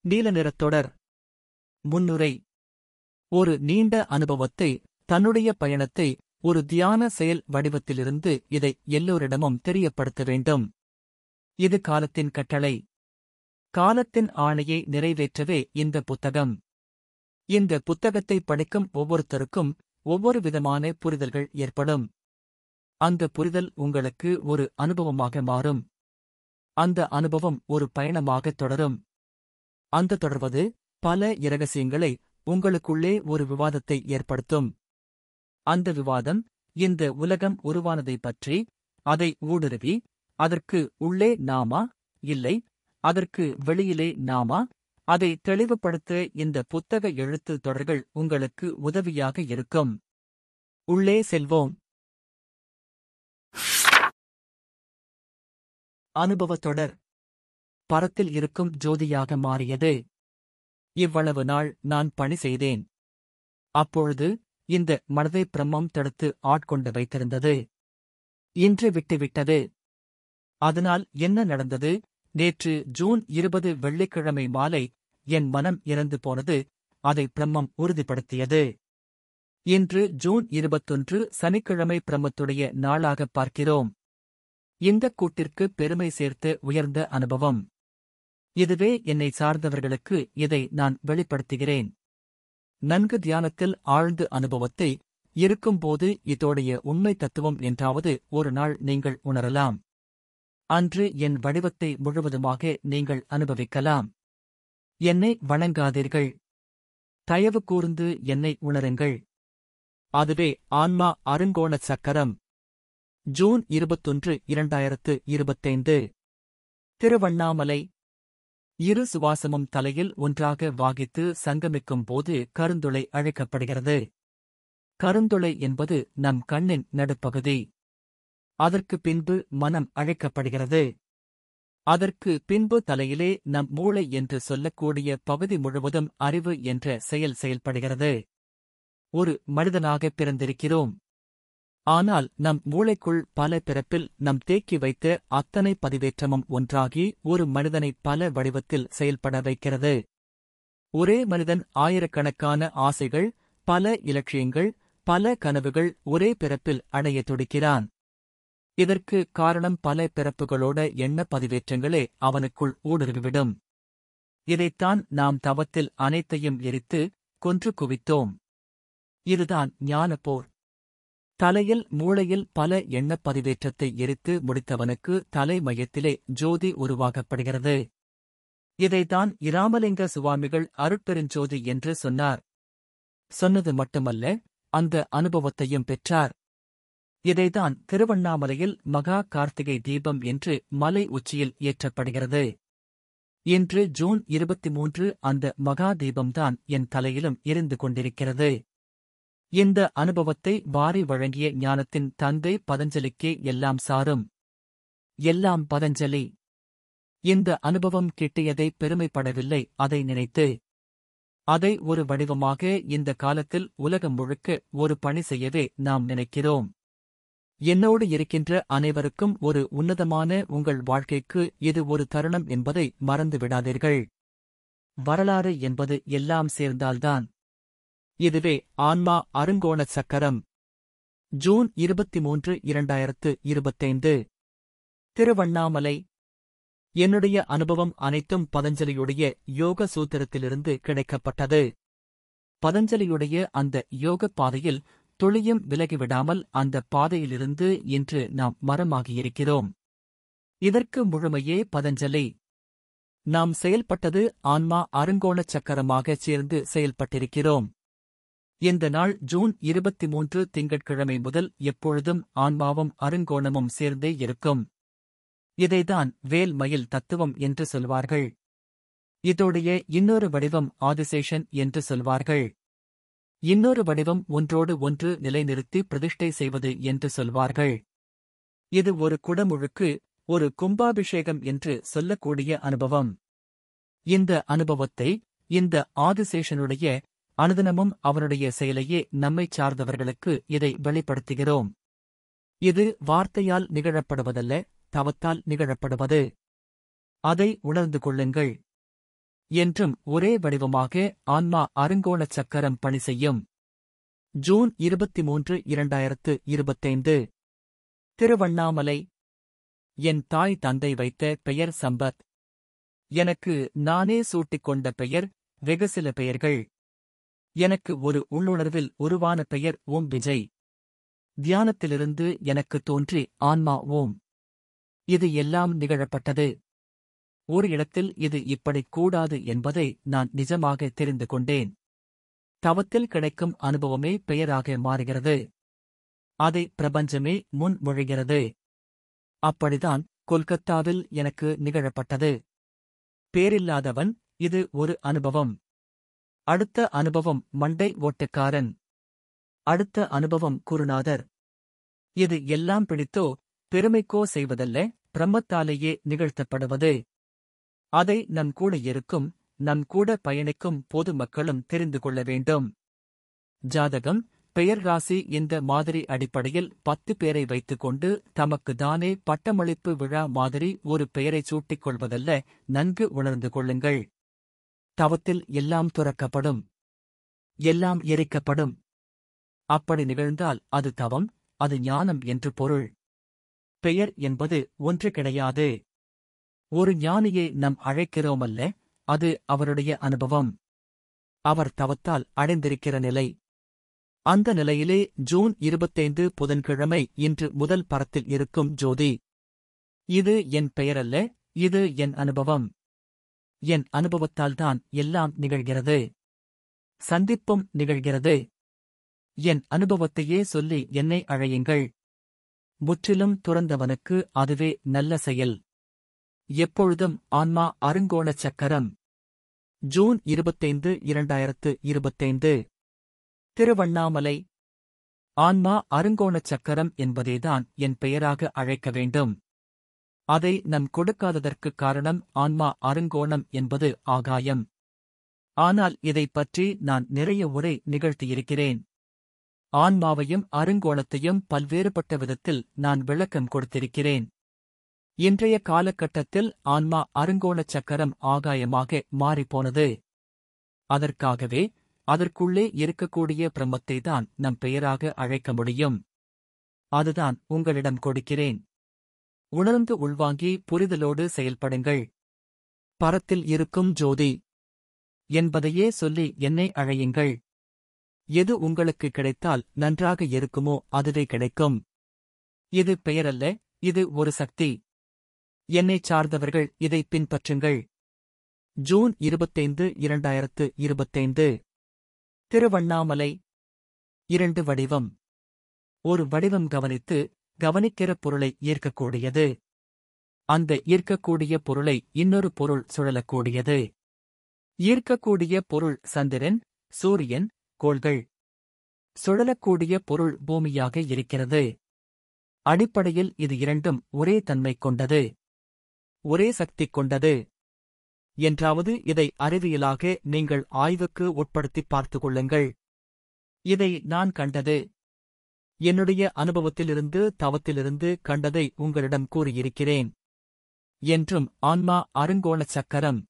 நீல நிறத் தொடர். முன்னுரை. ஒரு நீண்ட அனுபவத்தை, தன்னுடைய பயணத்தை ஒரு தியான செயல் வடிவத்திலிருந்து இதை எல்லோரிடமும் தெரியப்படுத்த வேண்டும். இது காலத்தின் கட்டளை. காலத்தின் ஆணையை நிறைவேற்றவே இந்த புத்தகம். இந்த புத்தகத்தை படிக்கும் ஒவ்வொருத்தருக்கும் ஒவ்வொரு விதமான புரிதல்கள் ஏற்படும். அந்த புரிதல் உங்களுக்கு ஒரு அனுபவமாக மாறும். அந்த அனுபவம் ஒரு பயணமாகத் தொடரும். அந்த தொடர்வது பல இரகசியங்களை உங்களுக்குள்ளே ஒரு விவாதத்தை ஏற்படுத்தும். அந்த விவாதம் இந்த உலகம் உருவானதைப் பற்றி, அதை ஊடுருவி, அதற்கு உள்ளே நாமா, இல்லை அதற்கு வெளியிலே நாமா, அதை தெளிவுபடுத்த இந்த புத்தக எழுத்து தொடர்கள் உங்களுக்கு உதவியாக இருக்கும். உள்ளே செல்வோம். அனுபவத் தொடர். பரத்தில் இருக்கும் ஜோதியாக மாறியது. இவ்வளவு நாள் நான் பணி செய்தேன். அப்பொழுது இந்த மனதை பிரம்மம் தடுத்து ஆட்கொண்டு வைத்திருந்தது. இன்று விட்டுவிட்டது. அதனால் என்ன நடந்தது? நேற்று ஜூன் 20 வெள்ளிக்கிழமை மாலை என் மனம் இறந்து போனது. அதை பிரம்மம் உறுதிப்படுத்தியது. இன்று ஜூன் 21 சனிக்கிழமை பிரம்மத்துடைய நாளாகப் பார்க்கிறோம். இந்தக் கூட்டிற்கு பெருமை சேர்த்து உயர்ந்த அனுபவம். இதுவே என்னை சார்ந்தவர்களுக்கு இதை நான் வெளிப்படுத்துகிறேன். நன்கு தியானத்தில் ஆழ்ந்து அனுபவத்தை இருக்கும்போது இதோடைய உண்மை தத்துவம் என்றாவது ஒரு நாள் நீங்கள் உணரலாம். அன்று என் வடிவத்தை முழுவதுமாக நீங்கள் அனுபவிக்கலாம். என்னை வணங்காதீர்கள். தயவு கூர்ந்து என்னை உணருங்கள். அதுவே ஆன்மா அருங்கோண சக்கரம். ஜூன் 21, 2025. திருவண்ணாமலை. இரு சுவாசமும் தலையில் ஒன்றாக வாகித்து சங்கமிக்கும் போது கருந்துளை அழைக்கப்படுகிறது. கருந்துளை என்பது நம் கண்ணின் நடுப்பகுதி. அதற்கு பின்பு மனம் அழைக்கப்படுகிறது. அதற்கு பின்பு தலையிலே நம் மூளை என்று சொல்லக்கூடிய பகுதி முழுவதும் அறிவு என்ற செயல்படுகிறது. ஒரு மனிதனாகப் பிறந்திருக்கிறோம். ஆனால் நம் மூளைக்குள் பல பிறப்பில் நம் தேக்கி வைத்த அத்தனை பதிவேற்றமும் ஒன்றாகி ஒரு மனிதனை பல வடிவத்தில் செயல்பட வைக்கிறது. ஒரே மனிதன் ஆயிரக்கணக்கான ஆசைகள், பல இலட்சியங்கள், பல கனவுகள் ஒரே பிறப்பில் அடைய துடிக்கிறான். இதற்கு காரணம் பல பிறப்புகளோட எண்ண பதிவேற்றங்களே அவனுக்குள் ஊடுருவிவிடும். இதைத்தான் நாம் தவத்தில் அனைத்தையும் எரித்து கொன்று குவித்தோம். இதுதான் ஞானப்போர். தலையில் மூளையில் பல எண்ணப் பதிவேற்றத்தை எரித்து முடித்தவனுக்கு தலை மையத்திலே ஜோதி உருவாக்கப்படுகிறது. இதைத்தான் இராமலிங்க சுவாமிகள் அருட்பெருஞ்சோதி என்று சொன்னார். சொன்னது மட்டுமல்ல, அந்த அனுபவத்தையும் பெற்றார். இதைத்தான் திருவண்ணாமலையில் மகா கார்த்திகை தீபம் என்று மலை உச்சியில் ஏற்றப்படுகிறது. இன்று ஜூன் 23 அந்த மகா தீபம்தான் என் தலையிலும் எரிந்து கொண்டிருக்கிறது. இந்த அனுபவத்தை வாரி வழங்கிய ஞானத்தின் தந்தை பதஞ்சலிக்கே எல்லாம் சாரும். எல்லாம் பதஞ்சலி. இந்த அனுபவம் கிட்டியதை பெருமைப்படவில்லை, அதை நினைத்து. அதை ஒரு வடிவமாக இந்த காலத்தில் உலகம் முழுக்க ஒரு பணி செய்யவே நாம் நினைக்கிறோம். என்னோடு இருக்கின்ற அனைவருக்கும் ஒரு உன்னதமான உங்கள் வாழ்க்கைக்கு இது ஒரு தருணம் என்பதை மறந்து விடாதீர்கள். வரலாறு என்பது எல்லாம் சேர்ந்தால்தான். இதுவே ஆன்மா அருங்கோண சக்கரம். ஜூன் 23, 2025. திருவண்ணாமலை. என்னுடைய அனுபவம் அனைத்தும் பதஞ்சலியுடைய யோக சூத்திரத்திலிருந்து கிடைக்கப்பட்டது. பதஞ்சலியுடைய அந்த யோக பாதையில் துளியும் விலகிவிடாமல் அந்த பாதையிலிருந்து இன்று நாம் மரமாகியிருக்கிறோம். இதற்கு முழுமையே பதஞ்சலி. நாம் செயல்பட்டது ஆன்மா அருங்கோணச் சக்கரமாகச் சேர்ந்து செயல்பட்டிருக்கிறோம். இந்த நாள் ஜூன் 23 திங்கட்கிழமை முதல் எப்பொழுதும் ஆன்மாவும் அருங்கோணமும் சேர்ந்தே இருக்கும். இதைதான் வேல் மயில் தத்துவம் என்று சொல்வார்கள். இதோடைய இன்னொரு வடிவம் ஆதிசேஷன் என்று சொல்வார்கள். இன்னொரு வடிவம் ஒன்றோடு ஒன்று நிலைநிறுத்தி பிரதிஷ்டை செய்வது என்று சொல்வார்கள். இது ஒரு குடமுழுக்கு, ஒரு கும்பாபிஷேகம் என்று சொல்லக்கூடிய அனுபவம். இந்த அனுபவத்தை, இந்த ஆதிசேஷனுடைய அனுதினமும் அவனுடைய செயலையே நம்மைச் சார்ந்தவர்களுக்கு இதை வெளிப்படுத்துகிறோம். இது வார்த்தையால் நிகழப்படுவதல்ல, தவத்தால் நிகழப்படுவது. அதை உணர்ந்து கொள்ளுங்கள். என்றும் ஒரே வடிவமாக ஆன்மா அருங்கோணச் சக்கரம் பணி செய்யும். ஜூன் 23, 2025. திருவண்ணாமலை. என் தாய் தந்தை வைத்த பெயர் சம்பத். எனக்கு நானே சூட்டிக்கொண்ட பெயர் வெகு சில பெயர்கள். எனக்கு ஒரு உள்ளுணர்வில் உருவான பெயர் ஓம் விஜய். தியானத்திலிருந்து எனக்கு தோன்றி ஆன்மா ஓம். இது எல்லாம் நிகழப்பட்டது. ஒரு இடத்தில் இது இப்படிக் கூடாது என்பதை நான் நிஜமாக தெரிந்து கொண்டேன். தவத்தில் கிடைக்கும் அனுபவமே பெயராக மாறுகிறது. அதை பிரபஞ்சமே முன்மொழிகிறது. அப்படிதான் கொல்கத்தாவில் எனக்கு நிகழப்பட்டது. பேரில்லாதவன். இது ஒரு அனுபவம். அடுத்த அனுபவம் மண்டை ஓட்டக்காரன். அடுத்த அனுபவம் குருநாதர். இது எல்லாம் பிடித்தோ பெருமைக்கோ செய்வதல்ல, பிரம்மத்தாலேயே நிகழ்த்தப்படுவது. அதை நம் கூட இருக்கும், நம் கூட பயணிக்கும் பொது மக்களும் தெரிந்து கொள்ள வேண்டும். ஜாதகம், பெயர், ராசி இந்த மாதிரி அடிப்படையில் 10 பேரை வைத்துக்கொண்டு தமக்கு தானே பட்டமளிப்பு விழா மாதிரி ஒரு பெயரைச் சூட்டிக் கொள்வதல்ல. நன்கு உணர்ந்து கொள்ளுங்கள். தவத்தில் எல்லாம் துறக்கப்படும், எல்லாம் எரிக்கப்படும். அப்படி நிகழ்ந்தால் அது தவம், அது ஞானம் என்று பொருள். பெயர் என்பது ஒன்று கிடையாது. ஒரு ஞானியை நாம் அழைக்கிறோமல்ல, அது அவருடைய அனுபவம். அவர் தவத்தால் அடைந்திருக்கிற நிலை. அந்த நிலையிலே ஜூன் 25 புதன்கிழமை இன்று முதல் பரத்தில் இருக்கும் ஜோதி. இது என் பெயரல்ல, இது என் அனுபவம். என் அனுபவத்தால்தான் எல்லாம் நிகழ்கிறது. சந்திப்பும் நிகழ்கிறது. என் அனுபவத்தையே சொல்லி என்னை அழையுங்கள். முற்றிலும் துறந்தவனுக்கு அதுவே நல்ல செயல். எப்பொழுதும் ஆன்மா அருங்கோணச் சக்கரம். ஜூன் 25, 2025. திருவண்ணாமலை. ஆன்மா அருங்கோணச் சக்கரம் என்பதேதான் என் பெயராக அழைக்க வேண்டும். அதை நம் கொடுக்காததற்குக் காரணம் ஆன்மா அருங்கோணம் என்பது ஆகாயம். ஆனால் இதைப் பற்றி நான் நிறைய உரை நிகழ்த்தியிருக்கிறேன். ஆன்மாவையும் அருங்கோணத்தையும் பல்வேறுபட்ட விதத்தில் நான் விளக்கம் கொடுத்திருக்கிறேன். இன்றைய காலகட்டத்தில் ஆன்மா அருங்கோணச் சக்கரம் ஆகாயமாக மாறிப்போனது. அதற்காகவே அதற்குள்ளே இருக்கக்கூடிய பிரம்மத்தை தான் நம் பெயராக அழைக்க முடியும். அதுதான் உங்களிடம் கொடுக்கிறேன். உணர்ந்து உள்வாங்கி புரிதலோடு செயல்படுங்கள். பரத்தில் இருக்கும் ஜோதி என்பதையே சொல்லி என்னை அழையுங்கள். எது உங்களுக்கு கிடைத்தால் நன்றாக இருக்குமோ அதுவே கிடைக்கும். இது பெயரல்ல, இது ஒரு சக்தி. என்னைச் சார்ந்தவர்கள் இதை பின்பற்றுங்கள். ஜூன் 25, 2025. திருவண்ணாமலை. 2 வடிவம். ஒரு வடிவம் கவனிக்கிற பொருளை ஈர்க்கக்கூடியது. அந்த ஈர்க்கக்கூடிய பொருளை இன்னொரு பொருள் சுழலக்கூடியது. ஈர்க்கக்கூடிய பொருள் சந்திரன், சூரியன், கோள்கள். சுழலக்கூடிய பொருள் பூமியாக இருக்கிறது. அடிப்படையில் இது இரண்டும் ஒரே தன்மை கொண்டது, ஒரே சக்தி கொண்டது. என்றாவது இதை அறிவியலாக நீங்கள் ஆய்வுக்கு உட்படுத்திப் பார்த்துக் கொள்ளுங்கள். இதை நான் கண்டது. என்னுடைய அனுபவத்திலிருந்து தவத்திலிருந்து கண்டதை உங்களிடம் கூறியிருக்கிறேன். என்றும் ஆன்மா அருங்கோணச் சக்கரம்.